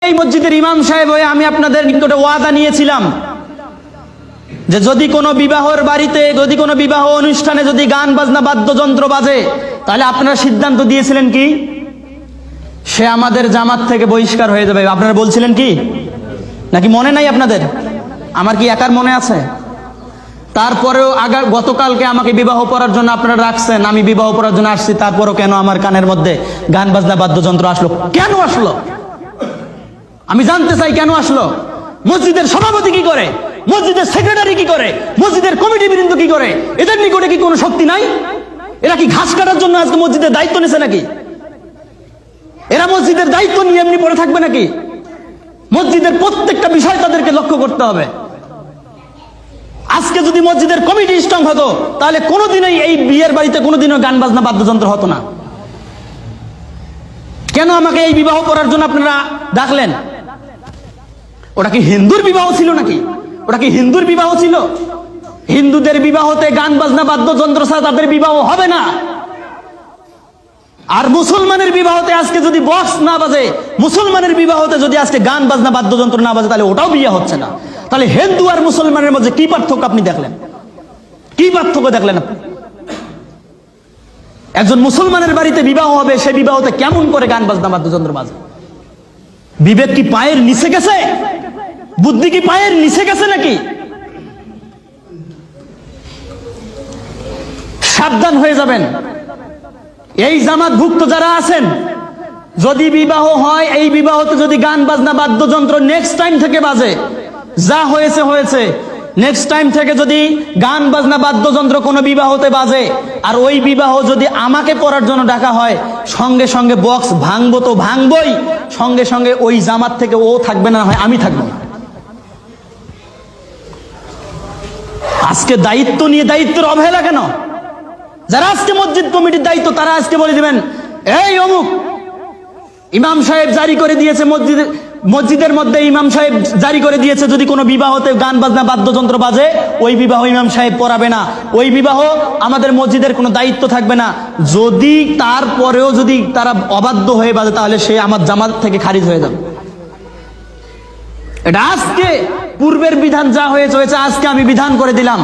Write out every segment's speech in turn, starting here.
এই মসজিদের ইমাম সাহেব হয়ে আমি আপনাদের নিকটে ওয়াদা নিয়েছিলাম যে যদি কোনো বিবাহের বাড়িতে, যদি কোনো বিবাহ অনুষ্ঠানে যদি গান বাজনা বাদ্যযন্ত্র বাজে, তাহলে আপনারা সিদ্ধান্ত দিয়েছিলেন কি সে আমাদের জামাত থেকে বহিষ্কার হয়ে যাবে। আপনারা বলছিলেন কি? নাকি মনে নাই আপনাদের? আমার কি একার মনে আছে? তারপরেও গতকালকে আমাকে বিবাহ করার জন্য আপনারা রাখছেন, আমি বিবাহ করার জন্য আসছি, তারপরও কেন আমার কানের মধ্যে গান বাজনা বাদ্যযন্ত্র আসলো? কেন আসলো আমি জানতে চাই, কেন আসলো? মসজিদের সভাপতি কি করে, মসজিদের সেক্রেটারি কি করে, মসজিদের কমিটি বৃন্দ কি করে? এদের নিকটে কি কোনো শক্তি নাই? এরা কি ঘাস কাটার জন্য আজকে মসজিদের দায়িত্ব নিছে নাকি? এরা মসজিদের দায়িত্ব নিয়ে এমনি পড়ে থাকবে নাকি? মসজিদের প্রত্যেকটা বিষয় তাদেরকে লক্ষ্য করতে হবে। আজকে যদি মসজিদের কমিটি স্ট্রং হতো, তাহলে কোনোদিনই এই বিয়ের বাড়িতে কোনোদিনও গান বাজনা বাদ্যযন্ত্র হতো না। কেন আমাকে এই বিবাহ করার জন্য আপনারা ডাকলেন? ওটা কি হিন্দুর বিবাহ ছিল নাকি? ওটা কি হিন্দুর বিবাহ ছিল? হিন্দুদের বিবাহতে গান বাজনা বাদ্যযন্ত্র ছাড়া তাদের বিবাহ হবে না। আর মুসলমানের বিবাহতে আজকে যদি বক্স না বাজে, মুসলমানের বিবাহতে যদি আজকে গান বাজনা বাদ্যযন্ত্র না বাজে, তাহলে ওটাও বিয়ে হচ্ছে না। তাহলে হিন্দু আর মুসলমানের মধ্যে কি পার্থক্য আপনি দেখলেন? কি পার্থক্য দেখলেন আপনি? একজন মুসলমানের বাড়িতে বিবাহ হবে, সে বিবাহতে কেমন করে গান বাজনা বাদ্যযন্ত্র বাজে? বিবেক কি পায়ের নিচে গেছে? বুদ্ধি কি পায়ের নিচে গেছে নাকি? সাবধান হয়ে যাবেন। এই জামাতভুক্ত যারা আছেন, যদি বিবাহ হয়, এই বিবাহতে যদি গান বাজনা বাদ্যযন্ত্র নেক্সট টাইম থেকে বাজে, যা হয়েছে হয়েছে, নেক্সট টাইম থেকে যদি গান বাজনা বাদ্যযন্ত্র কোনো বিবাহতে বাজে, আর ওই বিবাহ যদি আমাকে করার জন্য ডাকা হয়, সঙ্গে সঙ্গে বক্স ভাঙবো তো ভাঙবই, সঙ্গে সঙ্গে ওই জামাত থেকে ও থাকবে না, হয় আমি থাকবো না। আজকে দায়িত্ব নিয়ে দায়িত্বের অবহেলা কেন? যারা আজকে মসজিদ কমিটির দায়িত্ব, তারা আজকে বলে দিবেন, এই অমুক ইমাম সাহেব জারি করে দিয়েছে, মসজিদের মধ্যে ইমাম সাহেব জারি করে দিয়েছে, যদি কোনো বিবাহতে গান বাজনা বাদ্যযন্ত্র বাজে, ওই বিবাহ ইমাম সাহেব পড়াবে না, ওই বিবাহ আমাদের মসজিদের কোনো দায়িত্ব থাকবে না। যদি তারপরেও যদি তারা অবাধ্য হয়ে বাজে, তাহলে সে আমার জামাত থেকে খারিজ হয়ে যাবে। এটা আজকে পূর্বের বিধান যা হয়েছে হয়েছে, আজকে আমি বিধান করে দিলাম,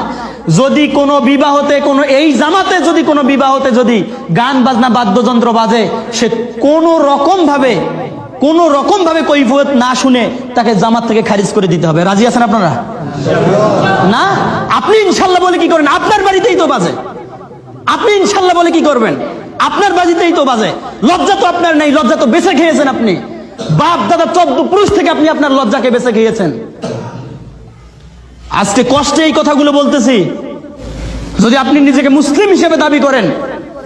যদি কোনো বিবাহতে, কোনো এই জামাতে যদি কোনো বিবাহতে যদি গান বাজনা বাদ্যযন্ত্র বাজে, সে কোনো রকম ভাবে কৈফিয়ত না শুনে তাকে জামাত থেকে খারিজ করে দিতে হবে। রাজি আছেন আপনারা? না? আপনি ইনশাল্লাহ বলে কি করেন? আপনার বাড়িতেই তো বাজে। আপনি ইনশাল্লাহ বলে কি করবেন? আপনার বাড়িতেই তো বাজে। লজ্জা তো আপনার নেই, লজ্জা তো বেঁচে খেয়েছেন আপনি। বাপ দাদা 14 পুরুষ থেকে আপনি আপনার লজ্জাকে বেঁচে খেয়েছেন। আজকে কষ্টে এই কথাগুলো বলতেছি। যদি আপনি নিজেকে মুসলিম হিসেবে দাবি করেন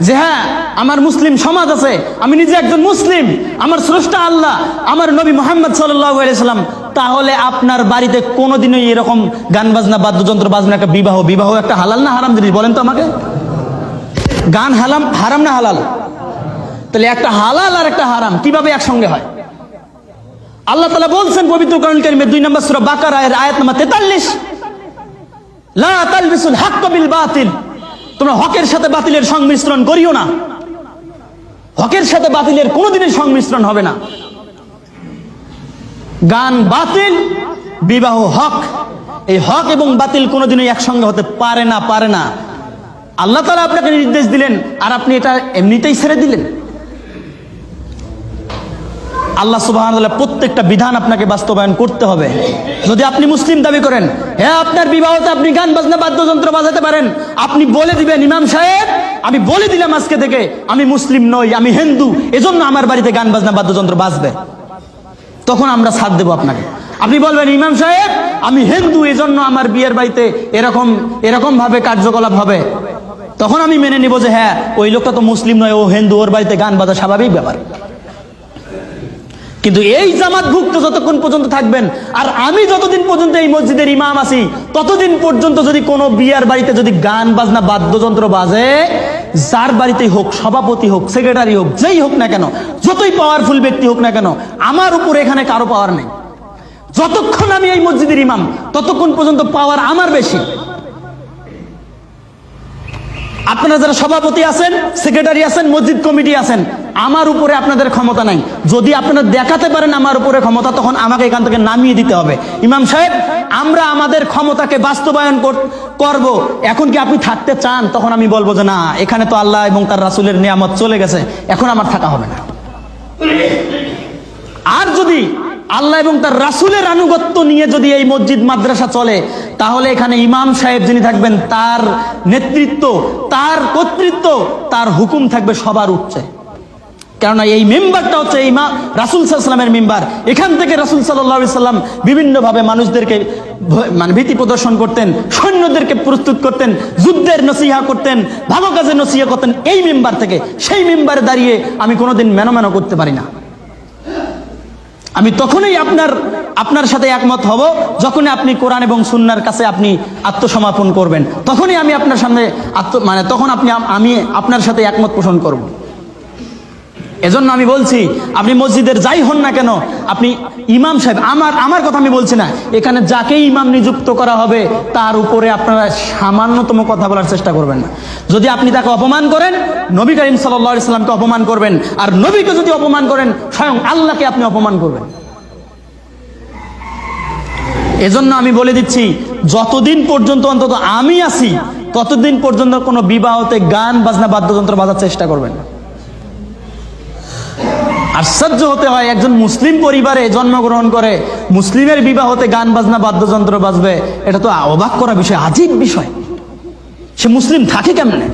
যে হ্যাঁ আমার মুসলিম সমাজ আছে, আমি নিজে একজন মুসলিম, আমার স্রষ্টা আল্লাহ, আমার নবী মুহাম্মদ সাল্লাল্লাহু আলাইহি সাল্লাম, তাহলে আপনার বাড়িতে কোনোদিনই এরকম গান বাজনা বাদ্যযন্ত্র বাজনা একটা বিবাহ একটা হালাল না হারাম জিনিস? বলেন তো আমাকে। গান হারাম না হালাল? তাহলে একটা হালাল আর একটা হারাম কিভাবে একসঙ্গে হয়? আল্লাহ তাআলা বলছেন পবিত্র কোরআন কারীমে 2 নম্বর সূরা বাকারা এর আয়াত নম্বর 43, লা তালবিসুল হক বিল বাতিল, তোমরা হকের সাথে বাতিলের সংমিশ্রণ করিও না। হকের সাথে বাতিলের কোনোদিনই সংমিশ্রণ হবে না। গান বাতিল, বিবাহ হক। এই হক এবং বাতিল কোনোদিনই একসঙ্গে হতে পারে না। আল্লাহ তাআলা আপনাকে নির্দেশ দিলেন, আর আপনি এটা এমনিতেই ছেড়ে দিলেন। আল্লাহ সুবহানাহু ওয়া তাআলা প্রত্যেকটা বিধান আপনাকে বাস্তবায়ন করতে হবে। যদি আপনি মুসলিম দাবি করেন, হ্যাঁ আপনার বিবাহতে আপনি গান বাজনা বাদ্যযন্ত্র বাজাতে পারেন, আপনি বলে দিবেন, ইমাম সাহেব আমি বলে দিলাম আজকে থেকে আমি মুসলিম নই, আমি হিন্দু, এজন্য আমার বাড়িতে গান বাজনা বাদ্যযন্ত্র বাজবে। তখন আমরা সাথ দেব আপনাকে। আপনি বলবেন, ইমাম সাহেব আমি হিন্দু, এজন্য আমার বিয়ের বাড়িতে এরকম ভাবে কার্যকলাপ হবে। তখন আমি মেনে নিব যে হ্যাঁ ওই লোকটা তো মুসলিম নয়, ও হিন্দু, ওর বাড়িতে গান বাজা স্বাভাবিক ব্যাপার। কিন্তু এই জামাতভুক্ত যতক্ষণ পর্যন্ত থাকবেন, আর আমি যতদিন পর্যন্ত এই মসজিদের ইমাম আছি, ততদিন পর্যন্ত যদি কোনো বিয়ার বাড়িতে যদি গান বাজনা বাদ্যযন্ত্র বাজে, যার বাড়িতেই হোক, সভাপতি হোক, সেক্রেটারি হোক, যেই হোক না কেন, যতই পাওয়ারফুল ব্যক্তি হোক না কেন, আমার উপর এখানে কারো পাওয়ার নেই। যতক্ষণ আমি এই মসজিদের ইমাম, ততক্ষণ পর্যন্ত পাওয়ার আমার বেশি। আপনারা যারা সভাপতি আছেন, সেক্রেটারি আছেন, মসজিদ কমিটি আছেন, আমার উপরে আপনাদের ক্ষমতা নাই। যদি আপনারা দেখাতে পারেন আমার উপরে ক্ষমতা, তখন আমাকে এখান থেকে নামিয়ে দিতে হবে। ইমাম সাহেব, আমরা আমাদের ক্ষমতাকে বাস্তবায়ন করব। এখন কি আপনি থাকতে চান? তখন আমি বলবো যে না, এখানে তো আল্লাহ এবং তার রাসূলের নিয়ামত চলে গেছে, এখন আমার থাকা হবে না। আর যদি আল্লাহ এবং তার রাসূলের আনুগত্য নিয়ে যদি এই মসজিদ মাদ্রাসা চলে, তাহলে এখানে ইমাম সাহেব যিনি থাকবেন, তার নেতৃত্ব, তার কর্তৃত্ব, তার হুকুম থাকবে সবার উচ্চে। কেননা এই মেম্বারটা হচ্ছে রাসূল সাল্লাল্লাহু আলাইহি ওয়াসাল্লামের মেম্বার। এখান থেকে রাসূল সাল্লাল্লাহু আলাইহি ওয়াসাল্লাম বিভিন্নভাবে মানুষদেরকে ভীতি প্রদর্শন করতেন, সৈন্যদেরকে প্রস্তুত করতেন, যুদ্ধের নসিহা করতেন, ভালো কাজের নসিহা করতেন এই মেম্বার থেকে। সেই মেম্বারে দাঁড়িয়ে আমি কোনোদিন মেনো করতে পারি না। আমি তখনই আপনার সাথে একমত হব যখনই আপনি কোরআন এবং সুন্নাহর কাছে আপনি আত্মসমর্পণ করবেন। তখনই আমি আপনার সামনে তখন আমি আপনার সাথে একমত পোষণ করব। এজন্য আমি বলছি, আপনি মসজিদের যাই হন না কেন, আপনি ইমাম সাহেব, আমার কথা আমি বলছি না, এখানে যাকেই ইমাম নিযুক্ত করা হবে তার উপরে আপনারা সামান্যতম কথা বলার চেষ্টা করবেন না। যদি আপনি তাকে অপমান করেন, নবী করিম সাল্লাল্লাহু আলাইহি সাল্লামকে অপমান করবেন, আর নবীকে যদি অপমান করেন, স্বয়ং আল্লাহকে আপনি অপমান করবেন। এজন্য আমি বলে দিচ্ছি, যতদিন পর্যন্ত অন্তত আমি আছি, ততদিন পর্যন্ত কোনো বিবাহতে গান বাজনা বাদ্যযন্ত্র বাজার চেষ্টা করবেন না। আশ্চর্য হতে হয়, একজন মুসলিম পরিবারে জন্মগ্রহণ করে মুসলিমের বিবাহতে গান বাজনা বাদ্যযন্ত্র বাজবে, এটা তো অবাক করা বিষয়, আজীব বিষয়। সে মুসলিম থাকে কেমনে?